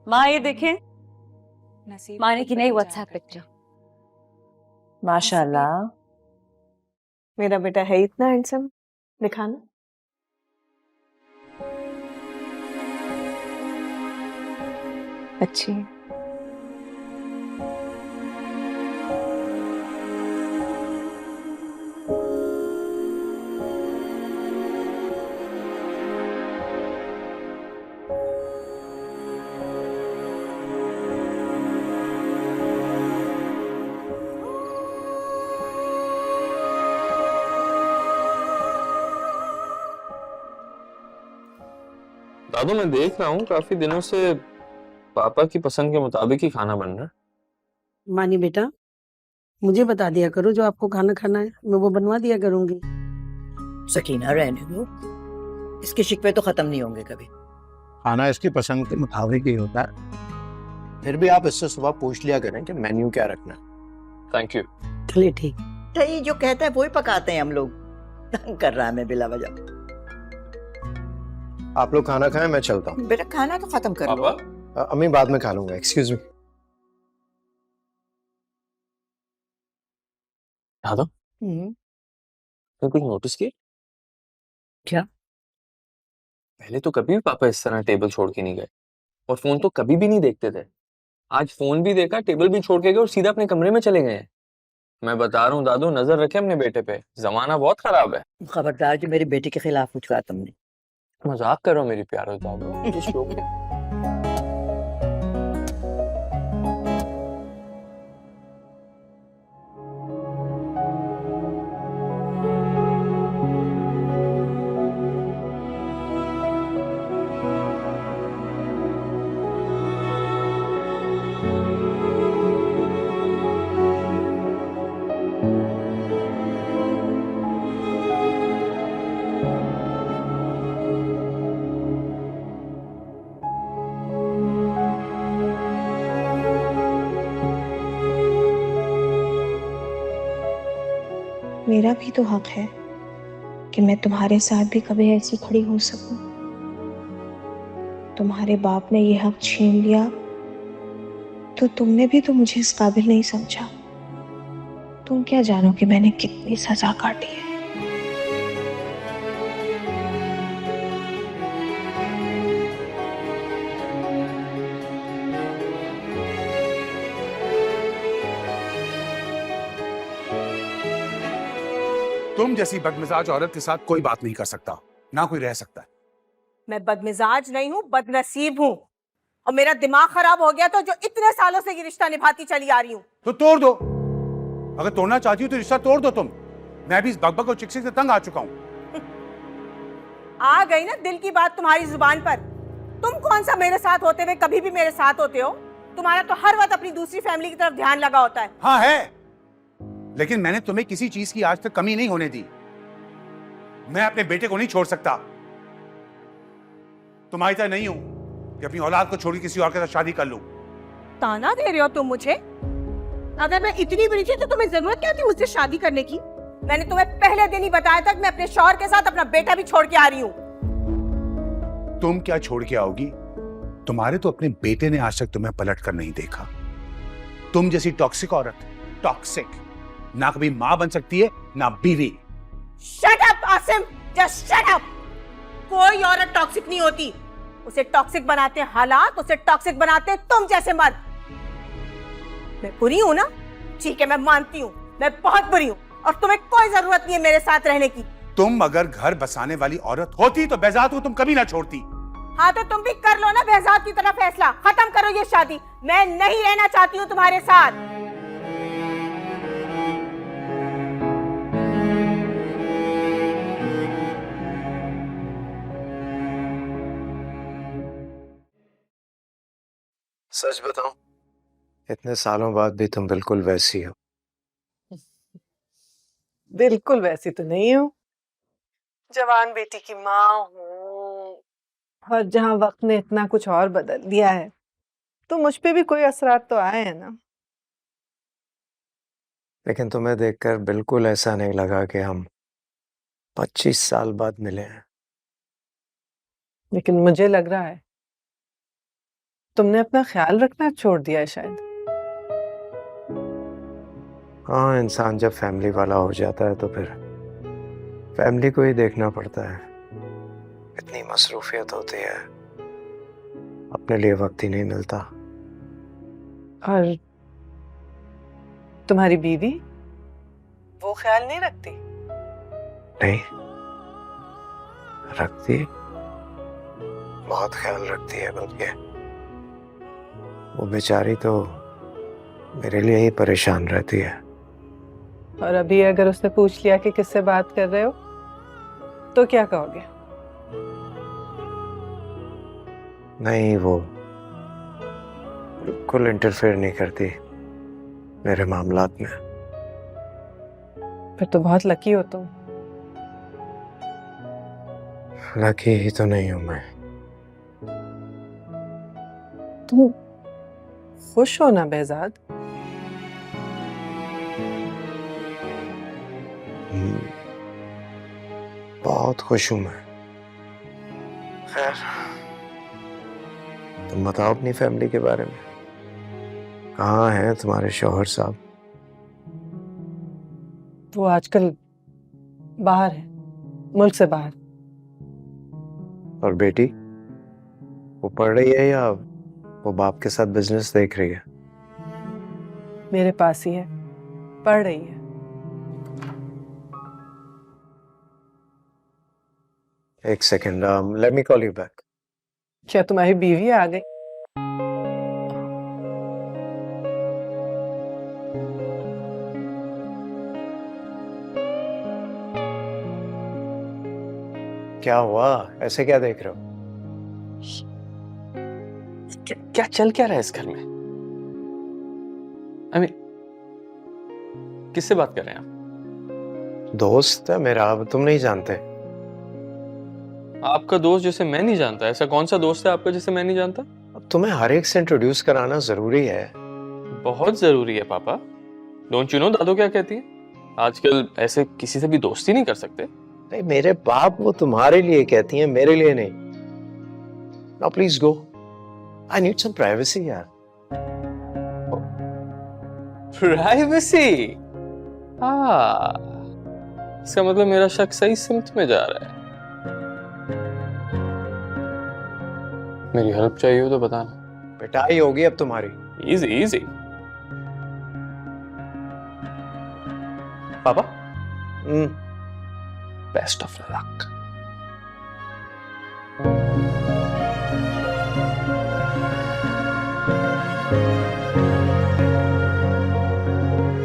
माँ ये देखें, माँ ने की नई व्हाट्सएप पिक्चर। माशाल्लाह, मेरा बेटा है इतना हैंडसम, दिखाना। अच्छी है। दादू मैं देख रहा हूँ काफी दिनों से पापा की पसंद के मुताबिक ही खाना बन रहा है। मानी बेटा, मुझे बता दिया करो जो आपको खाना खाना है, मैं वो बनवा दिया करूंगी। सकीना रहने दो, इसके शिकवे तो खत्म नहीं होंगे कभी। खाना इसकी पसंद के मुताबिक ही होता है। फिर भी आप इससे सुबह पूछ लिया करें कि मेन्यू क्या रखना है। Thank you. चलिए ठीक। तो जो कहता है वो ही पकाते हैं हम लोग। तंग कर रहा है मैं बिला वजह। आप लोग खाना खाएं, मैं चलता हूँ। बेटा खाना तो खत्म कर लो। पापा अम्मी बाद में खा लूंगा, एक्सक्यूज मी। दादू तो कुछ नोटिस किया? क्या? पहले तो कभी भी पापा इस तरह टेबल छोड़ के नहीं गए और फोन तो कभी भी नहीं देखते थे। आज फोन भी देखा, टेबल भी छोड़ के गए और सीधा अपने कमरे में चले गए हैं। मैं बता रहा हूँ दादू, नजर रखे अपने बेटे पे, जमाना बहुत खराब है। खबरदार जो मेरे बेटे के खिलाफ कुछ कहा तुमने। मजाक करो मेरी प्यारो दादू। Just joking। मेरा भी तो हक है कि मैं तुम्हारे साथ भी कभी ऐसी खड़ी हो सकूं। तुम्हारे बाप ने ये हक छीन लिया तो तुमने भी तो मुझे इस काबिल नहीं समझा। तुम क्या जानो कि मैंने कितनी सजा काटी है। तुम जैसी बदमिजाज औरत के साथ कोई बात नहीं कर सकता, ना कोई रह सकता है। मैं बदमिजाज नहीं हूँ, बदनसीब हूँ। और मेरा दिमाग खराब हो गया तो जो इतने सालों से ये रिश्ता निभाती चली आ रही हूँ। तो तोड़ दो, अगर तोड़ना चाहती हो तो रिश्ता तोड़ दो तुम। मैं भी इस बकबक और चिकचिक से तंग आ चुका हूँ। आ गई ना दिल की बात तुम्हारी जुबान पर। तुम कौन सा मेरे साथ होते हुए कभी भी मेरे साथ होते हो? तुम्हारा तो हर वक्त अपनी दूसरी फैमिली की तरफ ध्यान लगा होता है। हाँ है, लेकिन मैंने तुम्हें किसी चीज की आज तक कमी नहीं होने दी। मैं अपने बेटे को नहीं छोड़ सकता। तुम्हारी तरह नहीं हूं कि अपनी औलाद को छोड़ के किसी और के साथ शादी कर लूं। ताना दे रहे हो तुम मुझे? अगर मैं इतनी बड़ी थी तो तुम्हें जरूरत क्या थी मुझसे शादी करने की? मैंने तुम्हें पहले दिन ही बताया था कि मैं अपने शौहर के साथ अपना बेटा भी छोड़ के आ रही हूँ। तुम क्या छोड़ के आओगी? तुम्हारे तो अपने बेटे ने आज तक तुम्हें पलट कर नहीं देखा। तुम जैसी टॉक्सिक औरत, टॉक्सिक, ना कभी मां बन सकती है ना बीवी। Shut up Asim, just shut up. कोई औरत टॉक्सिक नहीं होती। उसे टॉक्सिक बनाते हालात, उसे टॉक्सिक बनाते तुम जैसे मर्द। मैं बुरी हूं ना? ठीक है, मैं मानती हूँ मैं बहुत बुरी हूँ और तुम्हें कोई जरूरत नहीं है मेरे साथ रहने की। तुम अगर घर बसाने वाली औरत होती तो बेजात को तुम कभी ना छोड़ती। हाँ तो तुम भी कर लो ना बेहजाद की तरह फैसला। खत्म करो ये शादी। मैं नहीं रहना चाहती हूँ तुम्हारे साथ। सच बताऊं, इतने सालों बाद भी तुम बिल्कुल वैसी हो। बिल्कुल वैसी तो नहीं हूँ। जवान बेटी की माँ हूँ और जहाँ वक्त ने इतना कुछ और बदल दिया है तो मुझ पे भी कोई असरात तो आए हैं ना। लेकिन तुम्हें देखकर बिल्कुल ऐसा नहीं लगा कि हम 25 साल बाद मिले हैं। लेकिन मुझे लग रहा है तुमने अपना ख्याल रखना छोड़ दिया है शायद। हाँ, इंसान जब फैमिली वाला हो जाता है तो फिर फैमिली को ही देखना पड़ता है। इतनी मसरूफियत होती है, अपने लिए वक्त ही नहीं मिलता। और तुम्हारी बीवी वो ख्याल नहीं रखती? नहीं रखती, बहुत ख्याल रखती है। बल्कि वो बेचारी तो मेरे लिए ही परेशान रहती है। और अभी अगर उसने पूछ लिया कि किससे बात कर रहे हो तो क्या कहोगे? नहीं, वो बिल्कुल इंटरफेयर नहीं करती मेरे मामलात में। फिर तो बहुत लकी हो तुम। लकी ही तो नहीं हूं मैं। तुम खुश हो ना बेहजाद? बहुत खुश हूं मैं। खैर, तुम बताओ अपनी फैमिली के बारे में। कहाँ हैं तुम्हारे शौहर साहब? वो आजकल बाहर है, मुल्क से बाहर। और बेटी, वो पढ़ रही है या वो बाप के साथ बिजनेस देख रही है? मेरे पास ही है, पढ़ रही है। एक second, let me call you back. क्या तुम्हारी बीवी आ गई? क्या हुआ, ऐसे क्या देख रहे हो? क्या चल क्या रहा है इस घर में? I mean, किससे बात कर रहे हैं आप? दोस्त है मेरा, अब तुम नहीं जानते। आपका दोस्त जिसे मैं नहीं जानता? ऐसा कौन सा दोस्त है आपका जिसे मैं नहीं जानता? अब तुम्हें हर एक से इंट्रोड्यूस कराना जरूरी है। बहुत जरूरी है पापा। डोंट यू नो दादू क्या कहती है? आजकल ऐसे किसी से भी दोस्ती नहीं कर सकते। नहीं, मेरे बाप वो तुम्हारे लिए कहती हैं, मेरे लिए नहीं। Now please go, I need some privacy यार। प्राइवेसी? हाँ, इसका मतलब मेरा शक सही सिमत में जा रहा है। मेरी हेल्प चाहिए हो तो बताना। पिटाई होगी अब तुम्हारी। Easy easy. पापा, बेस्ट ऑफ लक।